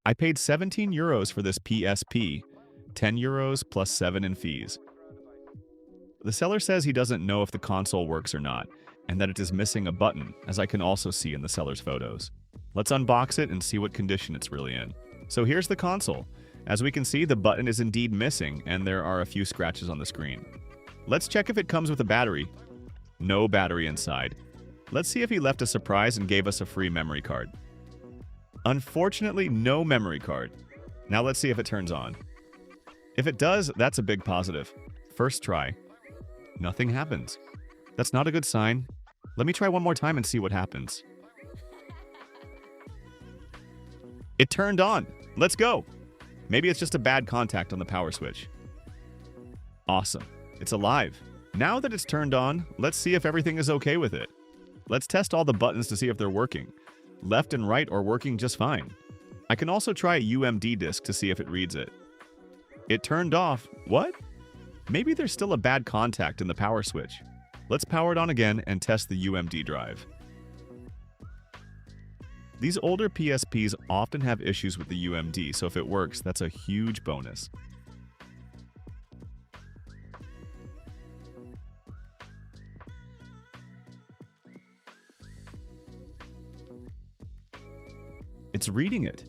I paid 17 euros for this PSP, 10 euros plus 7 in fees. The seller says he doesn't know if the console works or not, and that it is missing a button, as I can also see in the seller's photos. Let's unbox it and see what condition it's really in. So here's the console. As we can see, the button is indeed missing, and there are a few scratches on the screen. Let's check if it comes with a battery. No battery inside. Let's see if he left a surprise and gave us a free memory card. Unfortunately, no memory card. Now let's see if it turns on. If it does, that's a big positive. First try. Nothing happens. That's not a good sign. Let me try one more time and see what happens. It turned on. Let's go. Maybe it's just a bad contact on the power switch. Awesome. It's alive. Now that it's turned on, let's see if everything is okay with it. Let's test all the buttons to see if they're working. Left and right are working just fine. I can also try a UMD disk to see if it reads it. It turned off. What? Maybe there's still a bad contact in the power switch. Let's power it on again and test the UMD drive. These older PSPs often have issues with the UMD, so if it works, that's a huge bonus. It's reading it.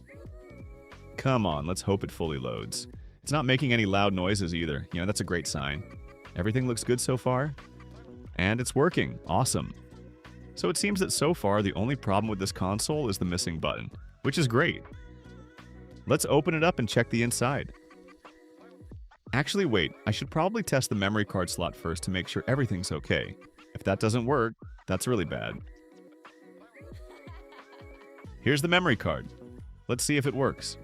Come on, let's hope it fully loads. It's not making any loud noises either. That's a great sign. Everything looks good so far. And it's working. Awesome. So it seems that so far the only problem with this console is the missing button, which is great. Let's open it up and check the inside. Actually, wait, I should probably test the memory card slot first to make sure everything's okay. If that doesn't work, that's really bad. Here's the memory card. Let's see if it works.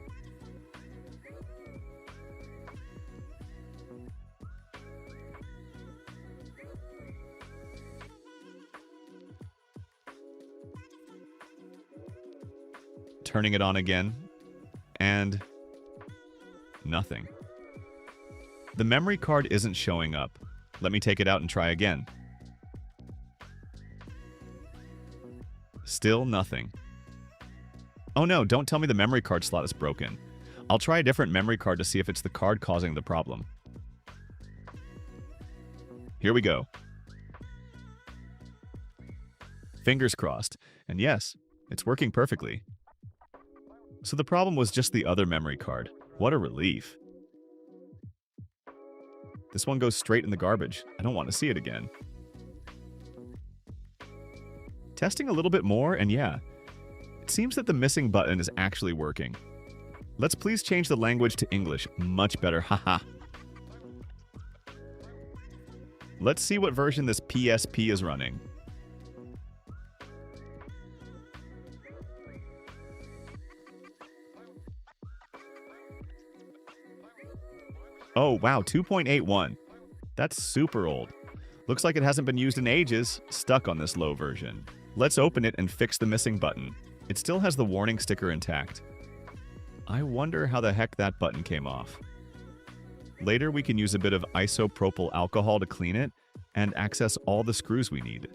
Turning it on again, and nothing. The memory card isn't showing up. Let me take it out and try again. Still nothing. Oh no, don't tell me the memory card slot is broken. I'll try a different memory card to see if it's the card causing the problem. Here we go. Fingers crossed. And yes, it's working perfectly. So the problem was just the other memory card. What a relief. This one goes straight in the garbage. I don't want to see it again. Testing a little bit more, and yeah, it seems that the missing button is actually working. Let's please change the language to English. Much better, haha. Let's see what version this PSP is running. Oh, wow, 2.81. That's super old. Looks like it hasn't been used in ages, stuck on this low version. Let's open it and fix the missing button. It still has the warning sticker intact. I wonder how the heck that button came off. Later, we can use a bit of isopropyl alcohol to clean it and access all the screws we need.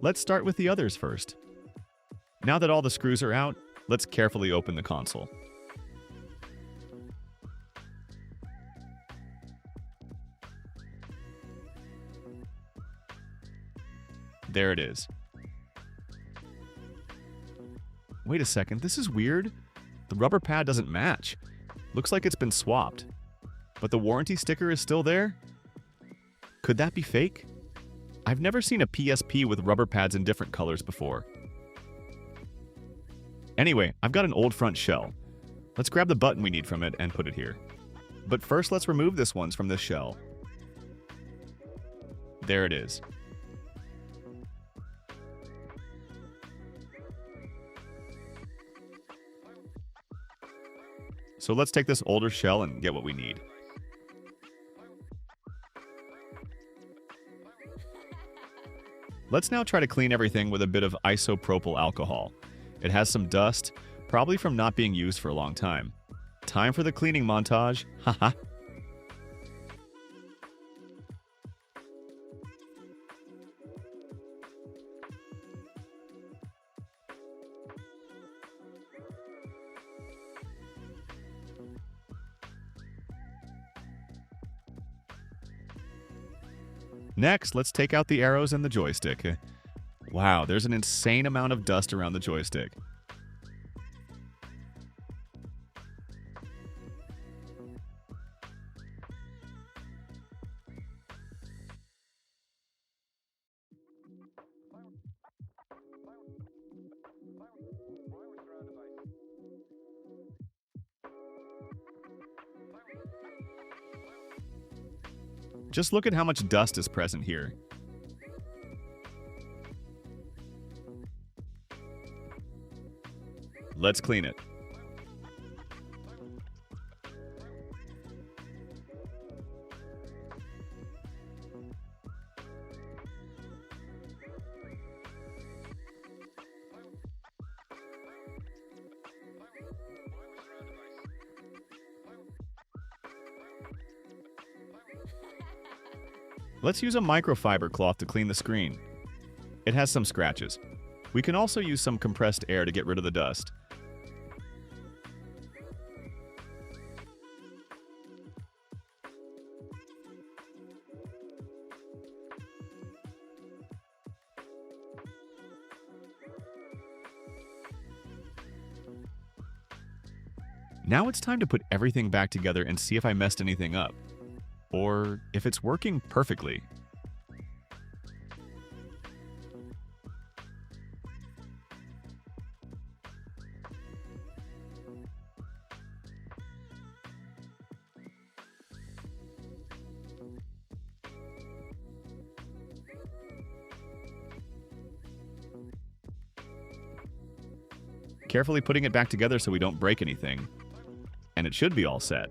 Let's start with the others first. Now that all the screws are out, let's carefully open the console. There it is. Wait a second, this is weird. The rubber pad doesn't match. Looks like it's been swapped. But the warranty sticker is still there? Could that be fake? I've never seen a PSP with rubber pads in different colors before. Anyway, I've got an old front shell. Let's grab the button we need from it and put it here. But first, let's remove this one from this shell. There it is. So let's take this older shell and get what we need. Let's now try to clean everything with a bit of isopropyl alcohol. It has some dust, probably from not being used for a long time. Time for the cleaning montage, haha. Next, let's take out the arrows and the joystick. Wow, there's an insane amount of dust around the joystick. Just look at how much dust is present here. Let's clean it. Let's use a microfiber cloth to clean the screen. It has some scratches. We can also use some compressed air to get rid of the dust. Now it's time to put everything back together and see if I messed anything up, or if it's working perfectly. Carefully putting it back together so we don't break anything. And it should be all set.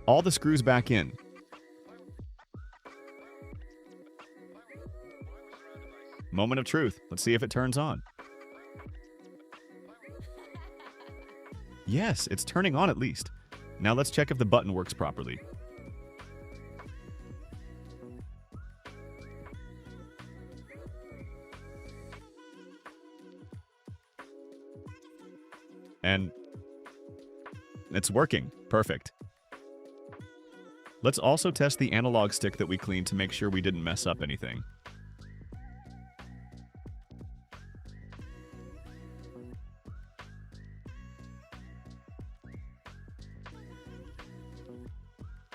All the screws back in. Moment of truth. Let's see if it turns on. Yes, it's turning on at least. Now let's check if the button works properly. And it's working. Perfect. Let's also test the analog stick that we cleaned to make sure we didn't mess up anything.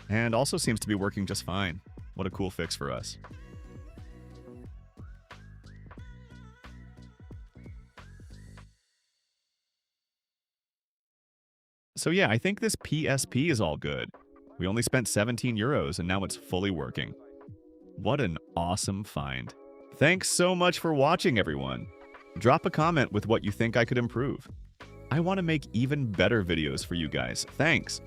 And also seems to be working just fine. What a cool fix for us. So yeah, I think this PSP is all good. We only spent 17 euros and now it's fully working. What an awesome find. Thanks so much for watching, everyone. Drop a comment with what you think I could improve. I want to make even better videos for you guys. Thanks.